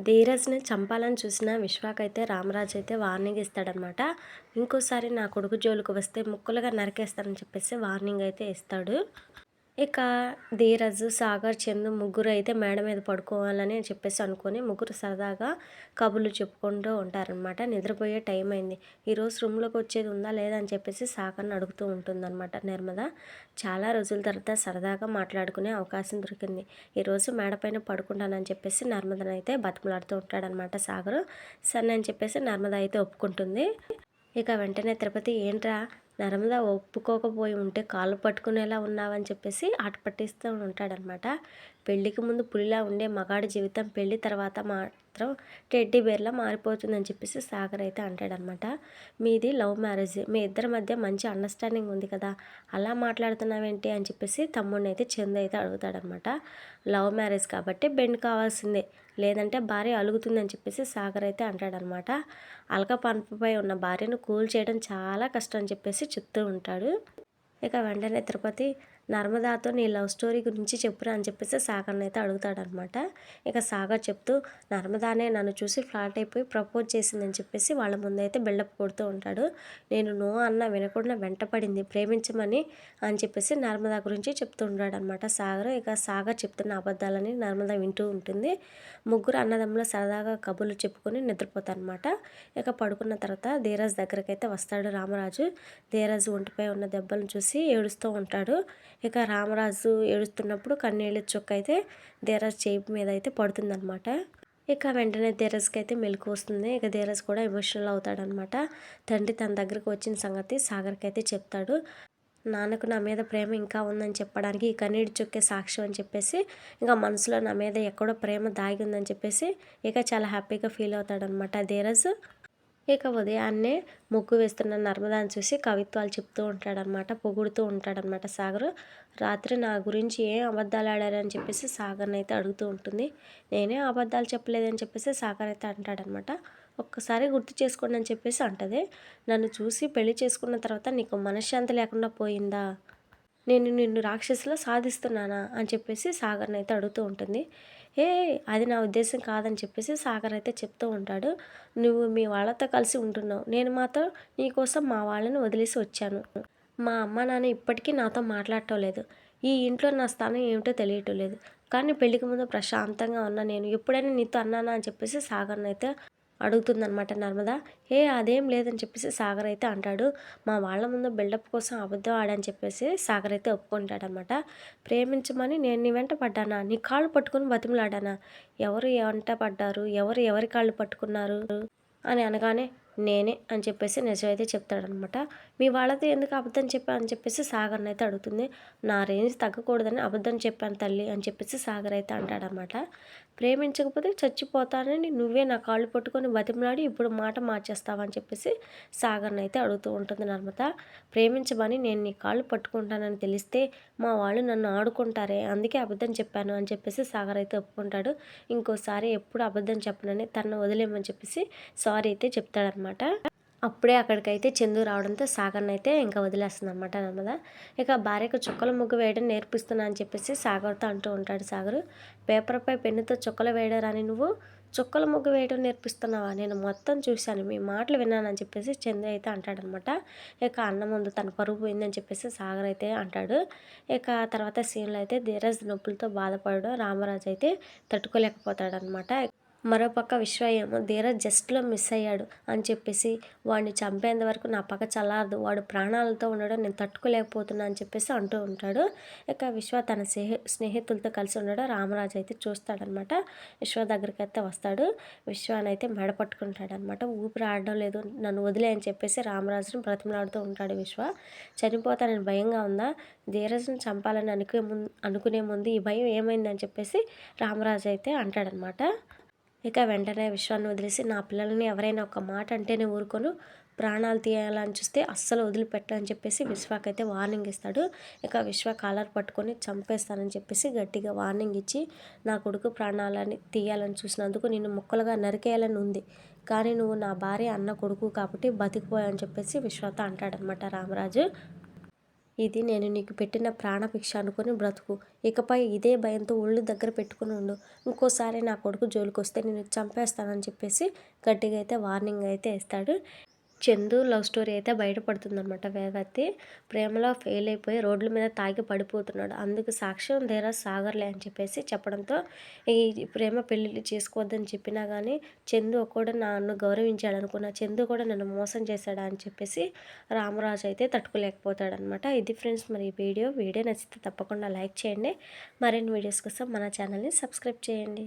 ధీరజ్‌ని చంపాలని చూసిన విశ్వాకైతే రామరాజు అయితే వార్నింగ్ ఇస్తాడనమాట. ఇంకోసారి నా కొడుకు జోలికి వస్తే ముక్కలుగా నరికేస్తానని చెప్పేసి వార్నింగ్ అయితే ఇస్తాడు. ఇక ధీరజ్, సాగర్, చందు ముగ్గురు అయితే మేడ మీద పడుకోవాలని చెప్పేసి అనుకోని ముగ్గురు సరదాగా కబుర్లు చెప్పుకుంటూ ఉంటారనమాట. నిద్రపోయే టైం అయింది. ఈరోజు రూమ్‌లోకి వచ్చేది ఉందా లేదా అని చెప్పేసి సాగర్‌ని అడుగుతూ ఉంటుందనమాట నిర్మల. చాలా రోజుల తర్వాత సరదాగా మాట్లాడుకునే అవకాశం దొరికింది. ఈరోజు మేడపైన పడుకుంటానని చెప్పేసి నర్మదనైతే బతిమలాడుతూ ఉంటాడనమాట సాగరు. సరే అని చెప్పేసి నర్మద అయితే ఒప్పుకుంటుంది. ఇక వెంటనే తిరుపతి ఏంట్రా నర్మద ఒప్పుకోకపోయి ఉంటే కాళ్ళు పట్టుకునేలా ఉన్నావని చెప్పేసి ఆట పట్టిస్తూ ఉంటాడనమాట. పెళ్ళికి ముందు పులిలా ఉండే మగాడి జీవితం పెళ్ళి తర్వాత మాత్రం టెడ్డీ బేర్లా మారిపోతుందని చెప్పేసి సాగర్ అయితే అంటాడనమాట. మీది లవ్ మ్యారేజ్, మీ ఇద్దరి మధ్య మంచి అండర్స్టాండింగ్ ఉంది కదా, అలా మాట్లాడుతున్నావేంటి అని చెప్పేసి తమ్ముడిని అయితే చందు అయితే అడుగుతాడనమాట. లవ్ మ్యారేజ్ కాబట్టి బెండ్ కావాల్సిందే, లేదంటే భార్య అలుగుతుందని చెప్పేసి సాగర్ అయితే అంటాడనమాట. అలక పనపపై ఉన్న భార్యను కూల్ చేయడం చాలా కష్టం అని చెప్పేసి చెప్తూ ఉంటాడు. ఇక వెంటనే తిరుపతి నర్మదాతో నీ లవ్ స్టోరీ గురించి చెప్పురా అని చెప్పేసి సాగర్ని అయితే అడుగుతాడనమాట. ఇక సాగర్ చెప్తూ నర్మదానే నన్ను చూసి ఫ్లాట్ అయిపోయి ప్రపోజ్ చేసిందని చెప్పేసి వాళ్ళ ముందైతే బిల్డప్ కొడుతూ ఉంటాడు. నేను నో అన్న వినకుండా వెంటపడింది ప్రేమించమని అని చెప్పేసి నర్మదా గురించి చెప్తూ ఉంటాడనమాట సాగర్. ఇక సాగర్ చెప్తున్న అబద్ధాలని నర్మదా వింటూ ఉంటుంది. ముగ్గురు అన్నదమ్ములు సరదాగా కబుర్లు చెప్పుకొని నిద్రపోతారనమాట. ఇక పడుకున్న తర్వాత ధీరజ్ దగ్గరికి అయితే వస్తాడు రామరాజు. ధీరజ్ ఒంటిపై ఉన్న దెబ్బలను చూసి ఏడుస్తూ ఉంటాడు. ఇక రామరాజు ఏడుస్తున్నప్పుడు కన్నీళ్ళ చుక్క అయితే ధీరజ్ చేయి మీద అయితే పడుతుందనమాట. ఇక వెంటనే ధీరజ్కి అయితే మెలకు వస్తుంది. ఇక ధీరజ్ కూడా ఎమోషనల్ అవుతాడనమాట. తండ్రి తన దగ్గరకు వచ్చిన సంగతి సాగర్కి అయితే చెప్తాడు. నాన్నకు నా మీద ప్రేమ ఇంకా ఉందని చెప్పడానికి ఈ కన్నీటి చుక్కే సాక్ష్యం అని చెప్పేసి ఇంకా మనసులో నా మీద ఎక్కడో ప్రేమ దాగి ఉందని చెప్పేసి ఇక చాలా హ్యాపీగా ఫీల్ అవుతాడనమాట ధీరజ్. ఇక ఉదయాన్నే ముగ్గు వేస్తున్న నర్మదాని చూసి కవిత్వాలు చెప్తూ ఉంటాడనమాట, పొగుడుతూ ఉంటాడనమాట సాగర్. రాత్రి నా గురించి ఏం అబద్ధాలు ఆడారని చెప్పేసి సాగర్ని అయితే అడుగుతూ ఉంటుంది. నేనే అబద్ధాలు చెప్పలేదని చెప్పేసి సాగర్ అయితే అంటాడనమాట. ఒక్కసారి గుర్తు చేసుకోండి అని చెప్పేసి అంటది. నన్ను చూసి పెళ్లి చేసుకున్న తర్వాత నీకు మనశ్శాంతి లేకుండా పోయిందా, నేను నిన్ను రాక్షసులా సాధిస్తున్నానా అని చెప్పేసి సాగర్ని అయితే అడుగుతూ ఉంటుంది. ఏ అది నా ఉద్దేశం కాదని చెప్పేసి సాగర్ అయితే చెప్తూ ఉంటాడు. నువ్వు మీ వాళ్ళతో కలిసి ఉంటున్నావు, నేను మాత్రం నీకోసం మా వాళ్ళని వదిలేసి వచ్చాను. మా అమ్మ నాన్న ఇప్పటికీ నాతో మాట్లాడటం లేదు. ఈ ఇంట్లో నా స్థానం ఏమిటో తెలియటం లేదు. కానీ పెళ్ళికి ముందు ప్రశాంతంగా ఉన్నా నేను ఎప్పుడైనా నీతో అన్నానా అని చెప్పేసి సాగర్ని అయితే అడుగుతుందనమాట నర్మద. అదేం లేదని చెప్పేసి సాగర్ అయితే అంటాడు. మా వాళ్ళ ముందు బిల్డప్ కోసం అబద్ధం ఆడని చెప్పేసి సాగర్ అయితే ఒప్పుకుంటాడనమాట. ప్రేమించమని నేను నీ వెంట పడ్డానా, నీ కాళ్ళు పట్టుకుని బతిమలాడానా, ఎవరు వెంట పడ్డారు, ఎవరు ఎవరి కాళ్ళు పట్టుకున్నారు అని అనగానే నేనే అని చెప్పేసి నిజమైతే చెప్తాడనమాట. మీ వాళ్ళతో ఎందుకు అబద్ధం చెప్పావు అని చెప్పేసి సాగర్ని అయితే అడుగుతుంది. నా రేంజ్ తగ్గకూడదని అబద్ధం చెప్పాను తల్లి అని చెప్పేసి సాగర్ అయితే అంటాడనమాట. ప్రేమించకపోతే చచ్చిపోతానని నువ్వే నా కాళ్ళు పట్టుకొని బతిమలాడి ఇప్పుడు మాట మార్చేస్తావని చెప్పేసి సాగర్ని అయితే అడుగుతూ ఉంటుంది నర్మద. ప్రేమించమని నేను నీ కాళ్ళు పట్టుకుంటానని తెలిస్తే మా వాళ్ళు నన్ను ఆడుకుంటారే, అందుకే అబద్ధం చెప్పాను అని చెప్పేసి సాగర్ అయితే ఒప్పుకుంటాడు. ఇంకోసారి ఎప్పుడు అబద్ధం చెప్పనని తనను వదిలేమని చెప్పేసి సారీ అయితే చెప్తాడనమాట. అప్పుడే అక్కడికైతే చందు రావడంతో సాగర్ని అయితే ఇంకా వదిలేస్తుంది అనమాట నర్మద. ఇక భార్యకు చుక్కల ముగ్గు వేయడం నేర్పిస్తున్నా అని చెప్పేసి సాగర్తో అంటూ ఉంటాడు సాగరు. పేపర్పై పెన్నుతో చుక్కలు వేయడం రాని నువ్వు చుక్కల ముగ్గు వేయడం నేర్పిస్తున్నావా, నేను మొత్తం చూశాను, మీ మాటలు విన్నానని చెప్పేసి చందు అయితే అంటాడనమాట. ఇక అన్న ముందు తన పరుగు పోయిందని చెప్పేసి సాగర్ అయితే అంటాడు. ఇక తర్వాత సీన్లో అయితే ధీరజ్ నొప్పులతో బాధపడడం రామరాజు అయితే తట్టుకోలేకపోతాడనమాట. మరోపక్క విశ్వ ఏమో ధీరజ్ జస్ట్లో మిస్ అయ్యాడు అని చెప్పేసి వాడిని చంపేంత వరకు నా పగ చల్లారదు, వాడు ప్రాణాలతో ఉండడం నేను తట్టుకోలేకపోతున్నా అని చెప్పేసి అంటూ ఉంటాడు. ఇక విశ్వ తన స్నేహితులతో కలిసి ఉండడం రామరాజు అయితే చూస్తాడనమాట. విశ్వ దగ్గరికి అయితే వస్తాడు. విశ్వానైతే మెడ పట్టుకుంటాడనమాట. ఊపిరి ఆడడం లేదు, నన్ను వదిలే అని చెప్పేసి రామరాజుని బ్రతిమలాడుతూ ఉంటాడు విశ్వ. చనిపోతానని భయంగా ఉందా, ధీరజ్ని చంపాలని అనుకునే ముందు ఈ భయం ఏమైందని చెప్పేసి రామరాజు అయితే అంటాడనమాట. ఇక వెంటనే విశ్వాన్ని వదిలేసి నా పిల్లల్ని ఎవరైనా ఒక మాట అంటేనే ఊరుకోను, ప్రాణాలు తీయాలని చూస్తే అస్సలు వదిలిపెట్టని చెప్పేసి విశ్వాకైతే వార్నింగ్ ఇస్తాడు. ఇక విశ్వ కాలర్ పట్టుకొని చంపేస్తానని చెప్పేసి గట్టిగా వార్నింగ్ ఇచ్చి నా కొడుకు ప్రాణాలని తీయాలని చూసినందుకు నిన్ను ముక్కలుగా నరికేయాలని ఉంది, కానీ నువ్వు నా భార్య అన్న కొడుకు కాబట్టి బతికిపోయావని చెప్పేసి విశ్వతో అంటాడనమాట రామరాజు. ఇది నేను నీకు పెట్టిన ప్రాణభిక్ష అనుకుని బ్రతుకు. ఇకపై ఇదే భయంతో ఒళ్ళు దగ్గర పెట్టుకుని ఉండు. ఇంకోసారి నా కొడుకు జోలికొస్తే నిన్ను చంపేస్తానని చెప్పేసి గట్టిగా అయితే వార్నింగ్ అయితే ఇస్తాడు. చందు లవ్ స్టోరీ అయితే బయటపడుతుందనమాట. వేదవతి ప్రేమలో ఫెయిల్ అయిపోయి రోడ్ల మీద తాగి పడిపోతున్నాడు. అందుకు సాక్ష్యం ధీరజ్ సాగర్లే అని చెప్పేసి చెప్పడంతో ఈ ప్రేమ పెళ్ళిళ్ళు చేసుకోవద్దని చెప్పినా కానీ చందు కూడా నన్ను గౌరవించాడు అనుకున్న చందు కూడా నన్ను మోసం చేశాడా అని చెప్పేసి రామరాజు అయితే తట్టుకోలేకపోతాడనమాట. ఇది ఫ్రెండ్స్ మరి ఈ వీడియో నచ్చితే తప్పకుండా లైక్ చేయండి. మరిన్ని వీడియోస్ కోసం మన ఛానల్ని సబ్స్క్రైబ్ చేయండి.